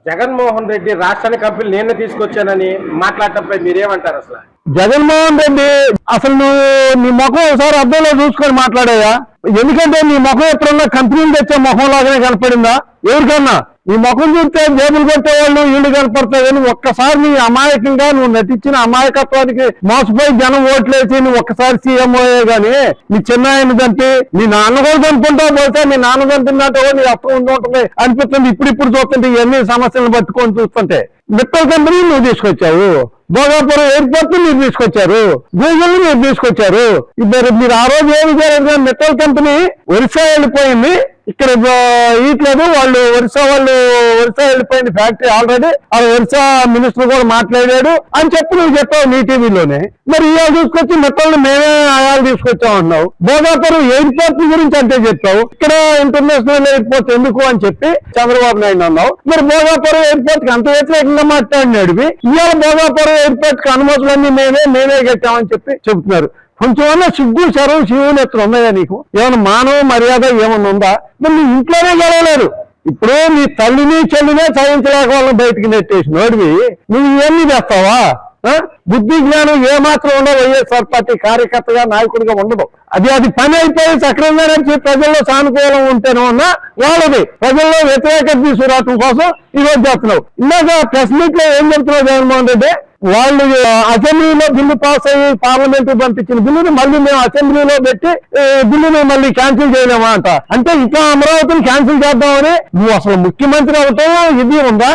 జగన్మోహన్ రెడ్డి రాష్ట్రానికి కంపెనీ నేను తీసుకొచ్చానని మాట్లాడటంపై మీరేమంటారు అసలు? జగన్మోహన్ రెడ్డి అసలు నువ్వు నీ ముఖం ఒకసారి అద్దంలో చూసుకొని మాట్లాడాయా? ఎందుకంటే నీ ముఖం ఎప్పుడన్నా కంపెనీలు తెచ్చే ముఖం లాగానే కనపడిందా ఎవరికన్నా? నీ ముఖం చూస్తే జేబులు కొట్టే వాళ్ళు ఇల్లు కనపడతాయి కానీ ఒక్కసారి నీ అమాయకంగా నువ్వు నటించిన అమాయకత్వానికి మోసపోయి జనం ఓట్లేసి నువ్వు ఒక్కసారి సీఎం అయ్యే గానీ నీ చిన్న ఆయన చంపి నీ నాన్న కూడా చంపుకుంటావు పోతే నీ నాన్న చంపినట్టు నీ అర్థం ఉంటుంది అనిపిస్తుంది. ఇప్పుడు చూస్తుంటే ఇవన్నీ సమస్యలను పట్టుకొని చూస్తుంటే మెట్రో కంపెనీ నువ్వు తీసుకొచ్చావు, భోగాపురం ఎయిర్పోర్ట్ మీరు తీసుకొచ్చారు, గూగుల్ మీరు తీసుకొచ్చారు. మీరు ఆ రోజు ఏమి చేయాలి? మెట్రో కంపెనీ ఒరిస్సా వెళ్ళిపోయింది, ఇక్కడ ఇట్లేదు వాళ్ళు ఒరిస్సా వెళ్ళిపోయింది ఫ్యాక్టరీ ఆల్రెడీ. ఆ ఒరిస్సా మినిస్టర్ కూడా మాట్లాడాడు అని చెప్పి నువ్వు చెప్పావు నీ టీవీలోనే. మరి ఇవాళ తీసుకొచ్చి మెట్రోలు మేమే ఆయాలు తీసుకొచ్చాం అన్నావు. భోగాపురం ఎయిర్పోర్ట్ గురించి అంటే చెప్పావు, ఇక్కడ ఇంటర్నేషనల్ ఎయిర్పోర్ట్ ఎందుకు అని చెప్పి చంద్రబాబు నాయుడు అన్నావు. మరి భోగాపురం ఎయిర్పోర్ట్ కి అంత వ్యతిరేకంగా మాట్లాడినాడు. ఇవాళ భోగాపురం ఎయిర్పోర్ట్ కి అనుమతులన్నీ మేమే కట్టామని చెప్పి చెబుతున్నారు. కొంచెమన్నా సిగ్గు శరం శివునెత్తులు ఉన్నాయా నీకు? ఏమైనా మానవ మర్యాద ఏమన్నా ఉందా? మరి నీ ఇంట్లోనే గెలవలేరు. ఇప్పుడు నీ తల్లిని చెల్లినే చదివించలేక వాళ్ళని బయటికి నెట్టేసి నోడివి నువ్వు ఇవన్నీ చేస్తావా? బుద్ధి జ్ఞానం ఏమాత్రం ఉండవు. వైఎస్ఆర్ పార్టీ కార్యకర్తగా నాయకుడిగా ఉండదు. అది పని అయిపోయి సక్రమంగా నడిచి ప్రజల్లో సానుకూలం ఉంటేనే ఉన్నా వాళ్ళది ప్రజల్లో వ్యతిరేకత తీసుకురావటం కోసం ఈరోజు చేస్తున్నావు. ఇందాక ప్రెస్ మీట్ లో ఏం చెప్తున్నావు జగన్మోహన్ రెడ్డి? వాళ్ళు అసెంబ్లీలో బిల్లు పాస్ అయ్యి పార్లమెంట్ పంపించిన బిల్లుని మళ్ళీ మేము అసెంబ్లీలో పెట్టి బిల్లుని మళ్ళీ క్యాన్సిల్ చేయలేమా అంట. అంటే ఇంకా అమరావతిని క్యాన్సిల్ చేద్దామని నువ్వు అసలు ముఖ్యమంత్రి అవటం ఇది ఉందా?